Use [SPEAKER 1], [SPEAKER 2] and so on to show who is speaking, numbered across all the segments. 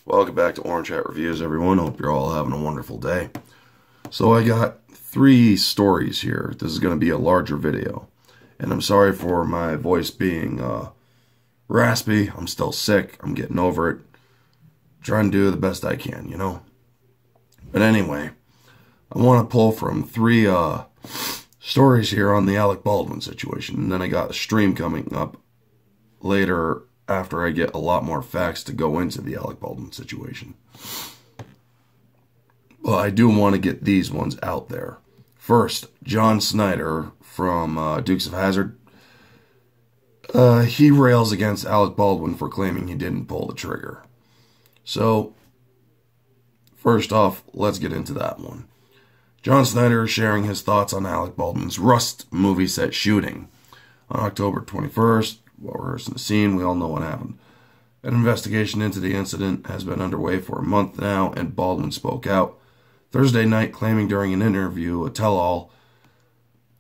[SPEAKER 1] Welcome back to Orange Hat Reviews, everyone. Hope you're all having a wonderful day. So I got 3 stories here. This is going to be a larger video. And I'm sorry for my voice being raspy. I'm still sick. I'm getting over it. Trying to do the best I can, you know. But anyway, I want to pull from 3 stories here on the Alec Baldwin situation. And then I got a stream coming up later after I get a lot more facts to go into the Alec Baldwin situation. Well, I do want to get these ones out there. First, John Snyder from Dukes of Hazzard. He rails against Alec Baldwin for claiming he didn't pull the trigger. So, first off, let's get into that one. John Snyder is sharing his thoughts on Alec Baldwin's Rust movie set shooting. On October 21st, while rehearsing the scene, we all know what happened. An investigation into the incident has been underway for a month now, and Baldwin spoke out Thursday night, claiming during an interview, a tell-all,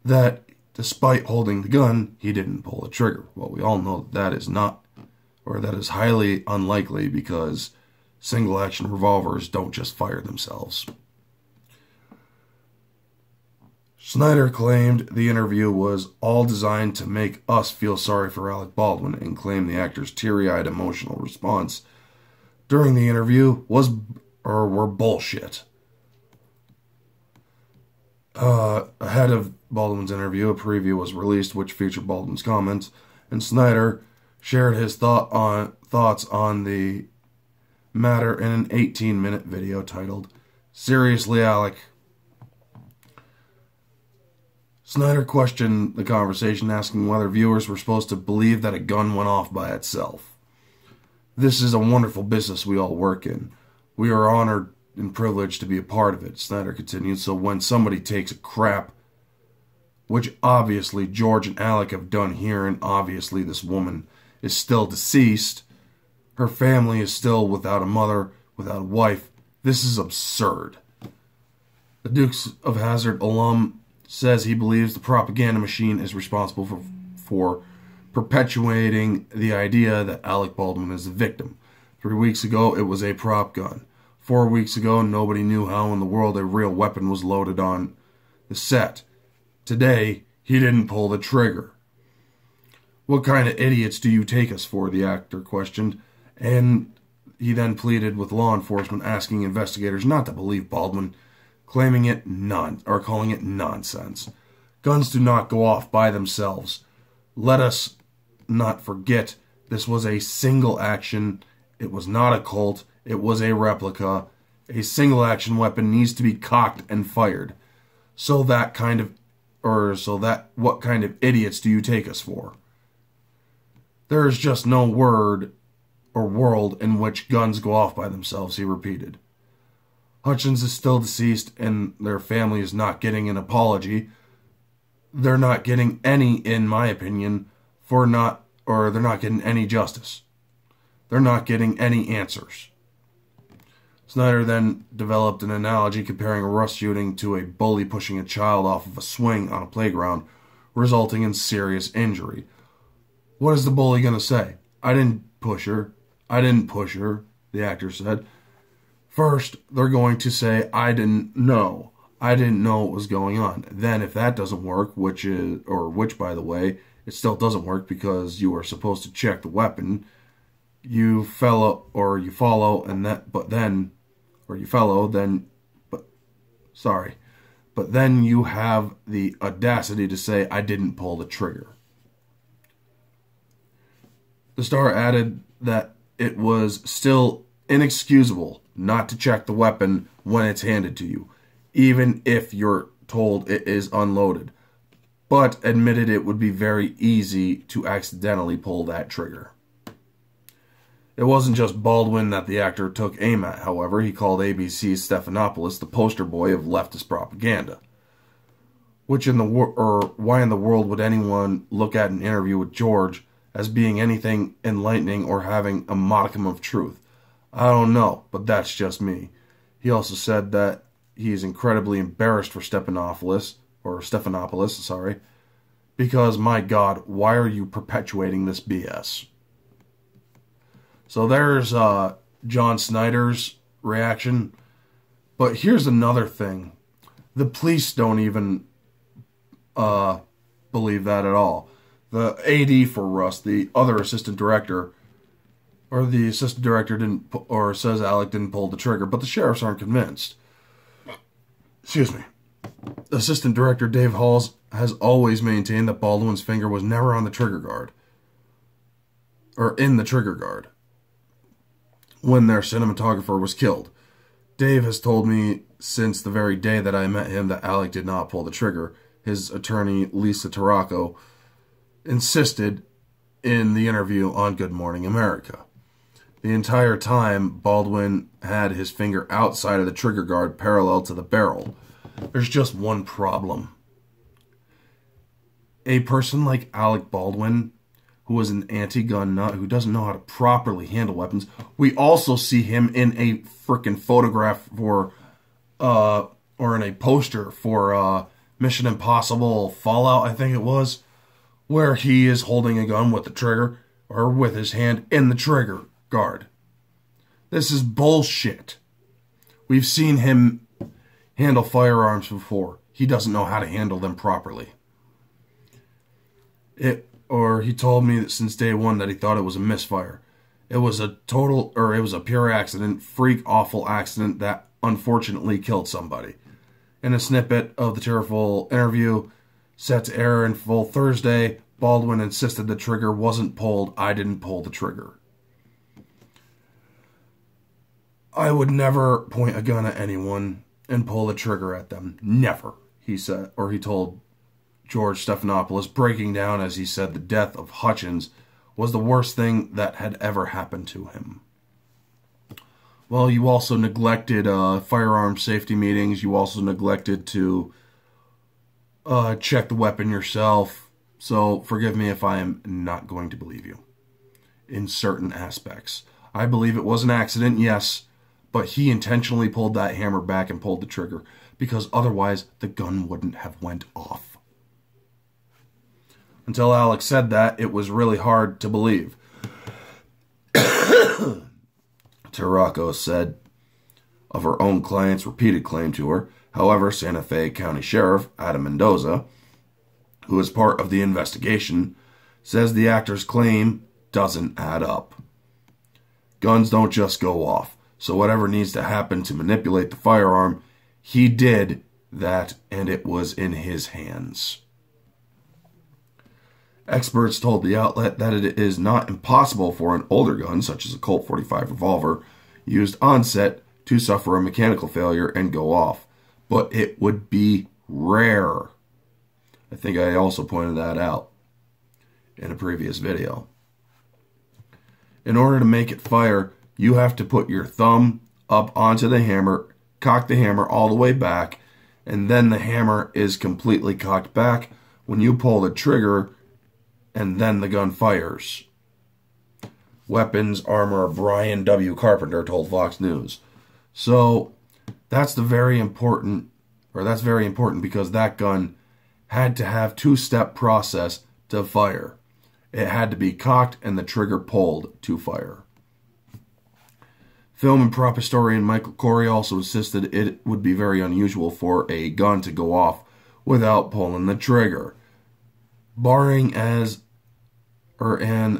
[SPEAKER 1] that despite holding the gun, he didn't pull the trigger. Well, we all know that is not, or that is highly unlikely, because single-action revolvers don't just fire themselves. Snyder claimed the interview was all designed to make us feel sorry for Alec Baldwin, and claimed the actor's teary-eyed emotional response during the interview were bullshit. Ahead of Baldwin's interview, a preview was released which featured Baldwin's comments, and Snyder shared his thoughts on the matter in an 18-minute video titled, "Seriously, Alec?" Snyder questioned the conversation, asking whether viewers were supposed to believe that a gun went off by itself. "This is a wonderful business we all work in. We are honored and privileged to be a part of it," Snyder continued. "So when somebody takes a crap, which obviously George and Alec have done here, and obviously this woman is still deceased, her family is still without a mother, without a wife, this is absurd." The Dukes of Hazzard alum says he believes the propaganda machine is responsible for perpetuating the idea that Alec Baldwin is the victim. 3 weeks ago, it was a prop gun. 4 weeks ago, nobody knew how in the world a real weapon was loaded on the set. Today, he didn't pull the trigger. "What kind of idiots do you take us for?" the actor questioned, and he then pleaded with law enforcement, asking investigators not to believe Baldwin, calling it nonsense. "Guns do not go off by themselves. Let us not forget this was a single action. It was not a Colt. It was a replica. A single action weapon needs to be cocked and fired. What kind of idiots do you take us for? There is just no word or world in which guns go off by themselves," he repeated. Hutchins is still deceased, and their family is not getting an apology. They're not getting any, in my opinion, they're not getting any justice. They're not getting any answers. Snyder then developed an analogy comparing a Rust shooting to a bully pushing a child off of a swing on a playground, resulting in serious injury. "What is the bully going to say? I didn't push her. I didn't push her," the actor said. "First, they're going to say, I didn't know. I didn't know what was going on. Then, if that doesn't work, which, by the way, it still doesn't work because you are supposed to check the weapon, but then you have the audacity to say, I didn't pull the trigger." The star added that it was still inexcusable not to check the weapon when it's handed to you, even if you're told it is unloaded, but admitted it would be very easy to accidentally pull that trigger. It wasn't just Baldwin that the actor took aim at, however. He called ABC's Stephanopoulos the poster boy of leftist propaganda. Why in the world would anyone look at an interview with George as being anything enlightening or having a modicum of truth? I don't know, but that's just me. He also said that he is incredibly embarrassed for Stephanopoulos, because, my God, why are you perpetuating this BS? So there's John Snyder's reaction. But here's another thing. The police don't even believe that at all. The AD for Rust, the other assistant director, or the assistant director didn't, or says Alec didn't pull the trigger, but the sheriffs aren't convinced. Excuse me. Assistant director Dave Halls has always maintained that Baldwin's finger was never on the trigger guard, or in the trigger guard, when their cinematographer was killed. Dave has told me since the very day that I met him that Alec did not pull the trigger. His attorney, Lisa Tarraco, insisted in the interview on Good Morning America. The entire time, Baldwin had his finger outside of the trigger guard parallel to the barrel. There's just one problem. A person like Alec Baldwin, who is an anti-gun nut, who doesn't know how to properly handle weapons. We also see him in a frickin' photograph for, or in a poster for Mission Impossible Fallout, I think it was, where he is holding a gun with the trigger, or with his hand in the trigger guard. This is bullshit. We've seen him handle firearms before. He doesn't know how to handle them properly. Or he told me that since day one that he thought it was a misfire. It was a pure accident, freak awful accident that unfortunately killed somebody. In a snippet of the tearful interview set to air in full Thursday, Baldwin insisted the trigger wasn't pulled. I didn't pull the trigger. I would never point a gun at anyone and pull the trigger at them. Never, he said, or he told George Stephanopoulos, breaking down as he said the death of Hutchins was the worst thing that had ever happened to him. Well, you also neglected firearm safety meetings. You also neglected to check the weapon yourself. So forgive me if I am not going to believe you in certain aspects. I believe it was an accident, yes, but he intentionally pulled that hammer back and pulled the trigger because otherwise the gun wouldn't have went off. Until Alex said that, it was really hard to believe. Tarraco said of her own client's repeated claim to her. However, Santa Fe County Sheriff Adam Mendoza, who is part of the investigation, says the actor's claim doesn't add up. Guns don't just go off, so whatever needs to happen to manipulate the firearm, he did that, and it was in his hands. Experts told the outlet that it is not impossible for an older gun, such as a Colt .45 revolver, used on set to suffer a mechanical failure and go off. But it would be rare. I think I also pointed that out in a previous video. In order to make it fire, you have to put your thumb up onto the hammer, cock the hammer all the way back, and then the hammer is completely cocked back when you pull the trigger, and then the gun fires. Weapons armor Brian W. Carpenter told Fox News. So that's very important because that gun had to have two-step process to fire. It had to be cocked and the trigger pulled to fire. Film and prop historian Michael Corey also insisted it would be very unusual for a gun to go off without pulling the trigger. Barring an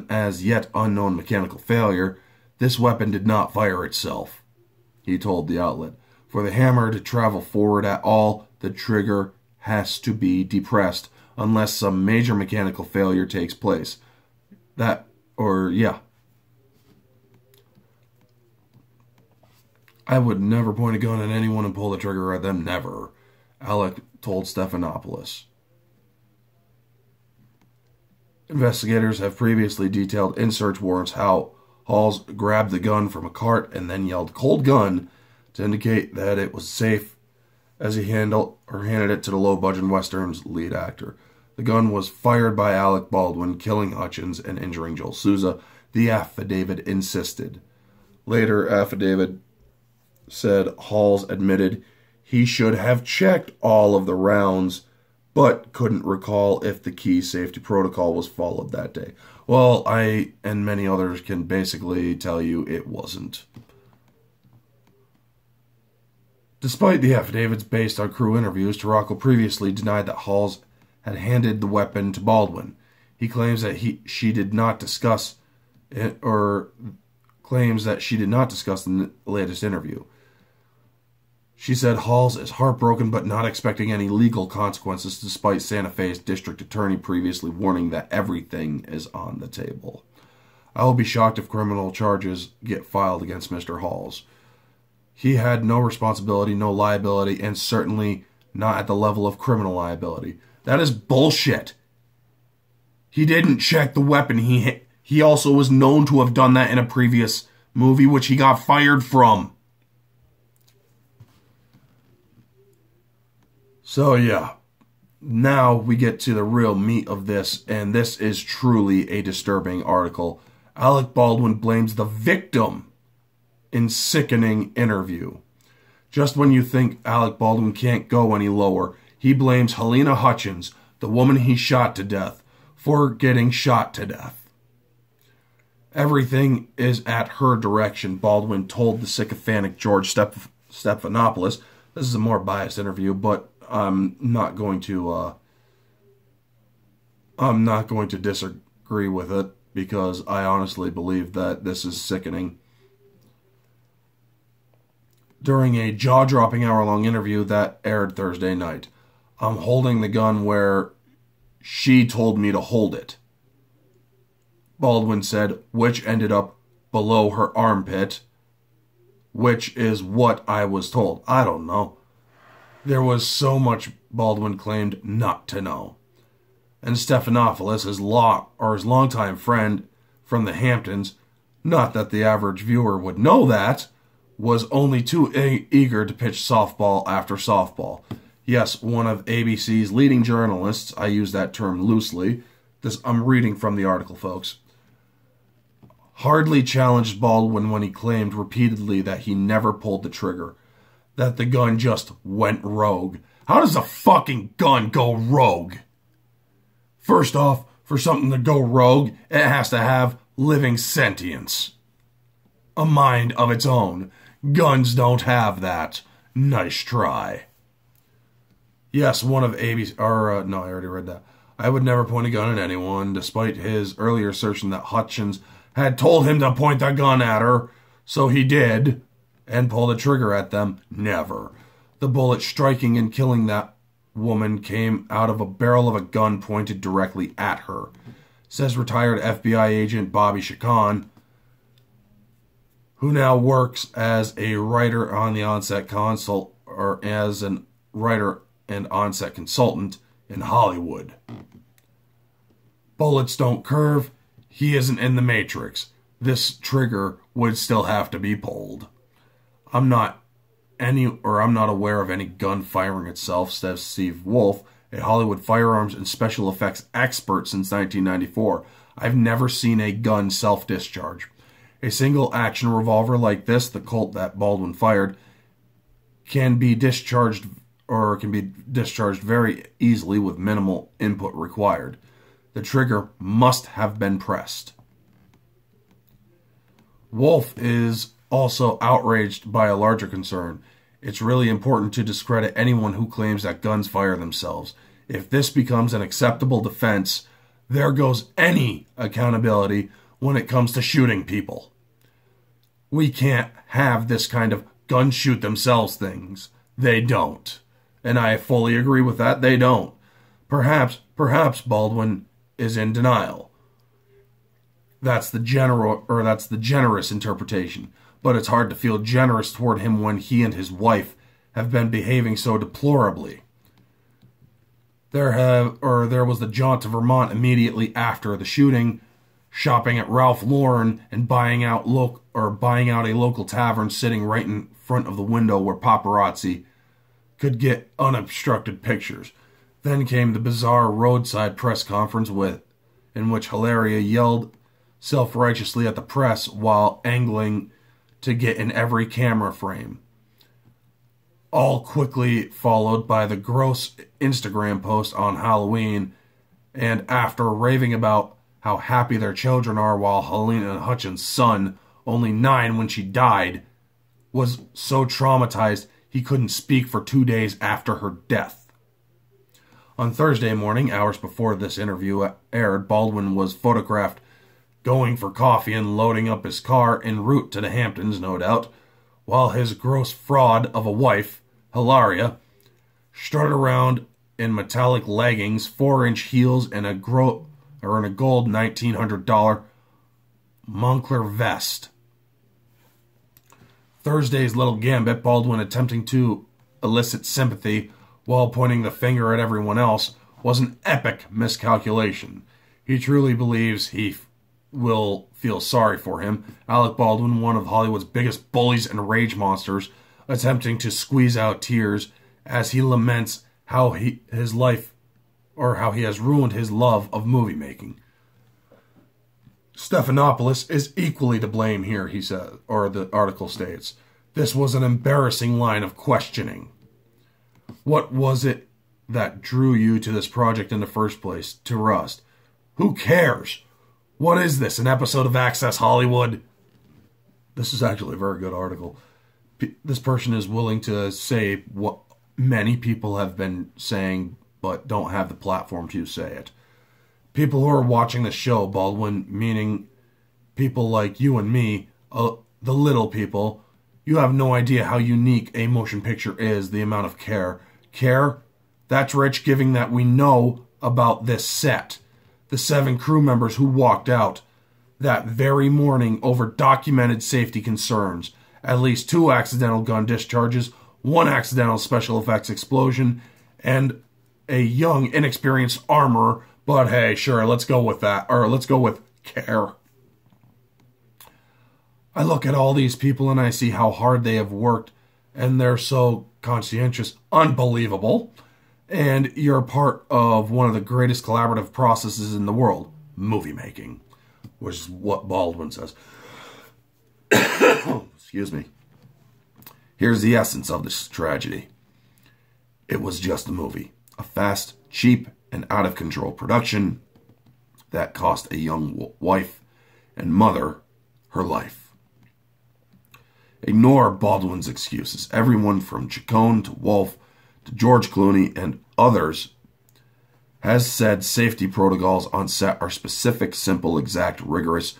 [SPEAKER 1] as yet unknown mechanical failure, this weapon did not fire itself, he told the outlet. For the hammer to travel forward at all, the trigger has to be depressed unless some major mechanical failure takes place. I would never point a gun at anyone and pull the trigger at them, never, Alec told Stephanopoulos. Investigators have previously detailed in search warrants how Halls grabbed the gun from a cart and then yelled "cold gun" to indicate that it was safe as he handed it to the low-budget Western's lead actor. The gun was fired by Alec Baldwin, killing Hutchins and injuring Joel Souza, the affidavit insisted. Later, affidavit said Halls admitted he should have checked all of the rounds but couldn't recall if the key safety protocol was followed that day. Well, I and many others can basically tell you it wasn't. Despite the affidavits based on crew interviews, Tarako previously denied that Halls had handed the weapon to Baldwin. He claims that she did not discuss it, or claims that she did not discuss in the latest interview. She said Halls is heartbroken but not expecting any legal consequences, despite Santa Fe's district attorney previously warning that everything is on the table. I will be shocked if criminal charges get filed against Mr. Halls. He had no responsibility, no liability, and certainly not at the level of criminal liability. That is bullshit. He didn't check the weapon. He also was known to have done that in a previous movie, which he got fired from. So yeah, now we get to the real meat of this, and this is truly a disturbing article. Alec Baldwin blames the victim in sickening interview. Just when you think Alec Baldwin can't go any lower, he blames Helena Hutchins, the woman he shot to death, for getting shot to death. Everything is at her direction, Baldwin told the sycophantic George Stephanopoulos. This is a more biased interview, but I'm not going to disagree with it, because I honestly believe that this is sickening. During a jaw-dropping hour-long interview that aired Thursday night, I'm holding the gun where she told me to hold it, Baldwin said, which ended up below her armpit, which is what I was told. I don't know. There was so much Baldwin claimed not to know. And Stephanopoulos, his longtime friend from the Hamptons, not that the average viewer would know that, was only too eager to pitch softball after softball. Yes, one of ABC's leading journalists, I use that term loosely, I'm reading from the article, folks, hardly challenged Baldwin when he claimed repeatedly that he never pulled the trigger, that the gun just went rogue. How does a fucking gun go rogue? First off, for something to go rogue, it has to have living sentience, a mind of its own. Guns don't have that. Nice try. Yes, one of ABC... no, I already read that. I would never point a gun at anyone, despite his earlier assertion that Hutchins had told him to point the gun at her. So he did, and pull the trigger at them. Never. The bullet striking and killing that woman came out of a barrel of a gun pointed directly at her, says retired FBI agent Bobby Chacon, who now works as a writer on the onset consult, or as an writer and onset consultant in Hollywood. Bullets don't curve. He isn't in the Matrix. This trigger would still have to be pulled. I'm not aware of any gun firing itself, says Steve Wolf, a Hollywood firearms and special effects expert since 1994. I've never seen a gun self-discharge. A single-action revolver like this, the Colt that Baldwin fired, can be discharged very easily with minimal input required. The trigger must have been pressed. Wolf is also outraged by a larger concern. It's really important to discredit anyone who claims that guns fire themselves. If this becomes an acceptable defense, there goes any accountability when it comes to shooting people. We can't have this kind of gun shoot themselves things. They don't. And I fully agree with that. They don't. Perhaps Baldwin is in denial. That's the generous interpretation. But it's hard to feel generous toward him when he and his wife have been behaving so deplorably. There was the jaunt to Vermont immediately after the shooting, shopping at Ralph Lauren and buying out a local tavern sitting right in front of the window where paparazzi could get unobstructed pictures. Then came the bizarre roadside press conference in which Hilaria yelled self-righteously at the press while angling to get in every camera frame. All quickly followed by the gross Instagram post on Halloween, and after raving about how happy their children are while Helena Hutchins' son, only 9 when she died, was so traumatized he couldn't speak for 2 days after her death. On Thursday morning, hours before this interview aired, Baldwin was photographed going for coffee and loading up his car en route to the Hamptons, no doubt, while his gross fraud of a wife, Hilaria, strutted around in metallic leggings, 4-inch heels, and a gold $1,900 Moncler vest. Thursday's little gambit, Baldwin attempting to elicit sympathy while pointing the finger at everyone else, was an epic miscalculation. He truly believes he will feel sorry for him. Alec Baldwin, one of Hollywood's biggest bullies and rage monsters, attempting to squeeze out tears as he laments how he has ruined his love of movie making. Stephanopoulos is equally to blame here, he says, or the article states. This was an embarrassing line of questioning. What was it that drew you to this project in the first place? To Rust. Who cares? What is this, an episode of Access Hollywood? This is actually a very good article. This person is willing to say what many people have been saying, but don't have the platform to say it. People who are watching the show, Baldwin, meaning people like you and me, the little people, you have no idea how unique a motion picture is, the amount of care. Care? That's rich, given that we know about this set. The 7 crew members who walked out that very morning over documented safety concerns. At least 2 accidental gun discharges, 1 accidental special effects explosion, and a young, inexperienced armorer. But hey, sure, let's go with that. Or let's go with care. I look at all these people and I see how hard they have worked, and they're so conscientious. Unbelievable. And you're part of one of the greatest collaborative processes in the world, movie making, which is what Baldwin says. Excuse me. Here's the essence of this tragedy. It was just a movie. A fast, cheap, and out-of-control production that cost a young wife and mother her life. Ignore Baldwin's excuses. Everyone from Chacon to Wolf to George Clooney and others has said safety protocols on set are specific, simple, exact, rigorous,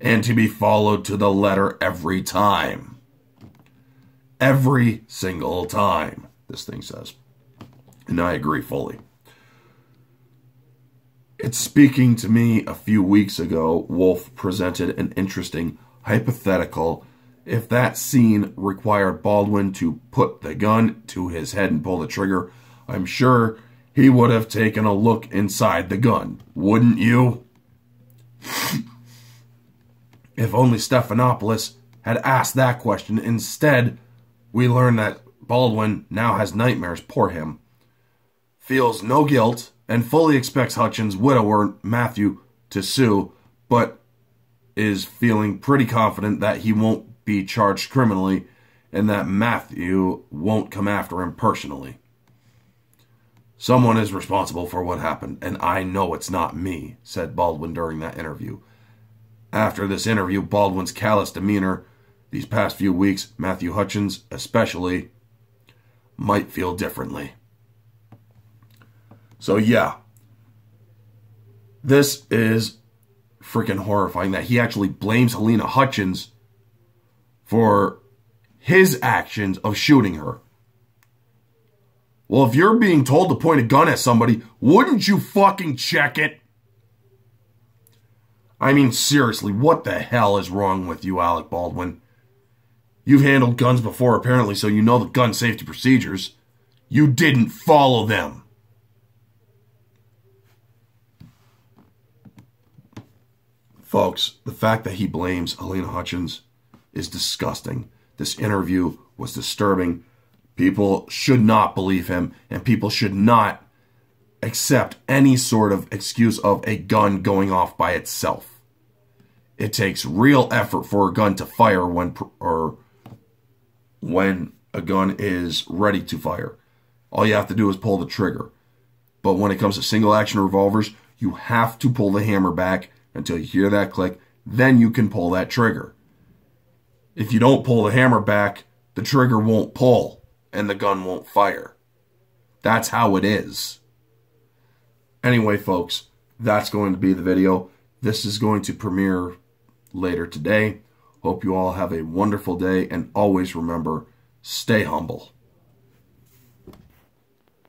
[SPEAKER 1] and to be followed to the letter every time. Every single time, this thing says. And I agree fully. It's speaking to me a few weeks ago, Wolf presented an interesting hypothetical. If that scene required Baldwin to put the gun to his head and pull the trigger, I'm sure he would have taken a look inside the gun. Wouldn't you? If only Stephanopoulos had asked that question. Instead, we learn that Baldwin now has nightmares, poor him, feels no guilt, and fully expects Hutchins' widower, Matthew, to sue, but is feeling pretty confident that he won't be charged criminally and that Matthew won't come after him personally. Someone is responsible for what happened, and I know it's not me, said Baldwin during that interview. After this interview, Baldwin's callous demeanor these past few weeks, Matthew Hutchins especially, might feel differently. So yeah, this is freaking horrifying that he actually blames Helena Hutchins for his actions of shooting her. Well, if you're being told to point a gun at somebody, wouldn't you fucking check it? I mean, seriously, what the hell is wrong with you, Alec Baldwin? You've handled guns before, apparently, so you know the gun safety procedures. You didn't follow them. Folks, the fact that he blames Helena Hutchins is disgusting. This interview was disturbing. People should not believe him, and people should not accept any sort of excuse of a gun going off by itself. It takes real effort for a gun to fire when a gun is ready to fire. All you have to do is pull the trigger. But when it comes to single action revolvers, you have to pull the hammer back until you hear that click, then you can pull that trigger. If you don't pull the hammer back, the trigger won't pull. and the gun won't fire. That's how it is. Anyway, folks, that's going to be the video. This is going to premiere later today. Hope you all have a wonderful day, and always remember, stay humble.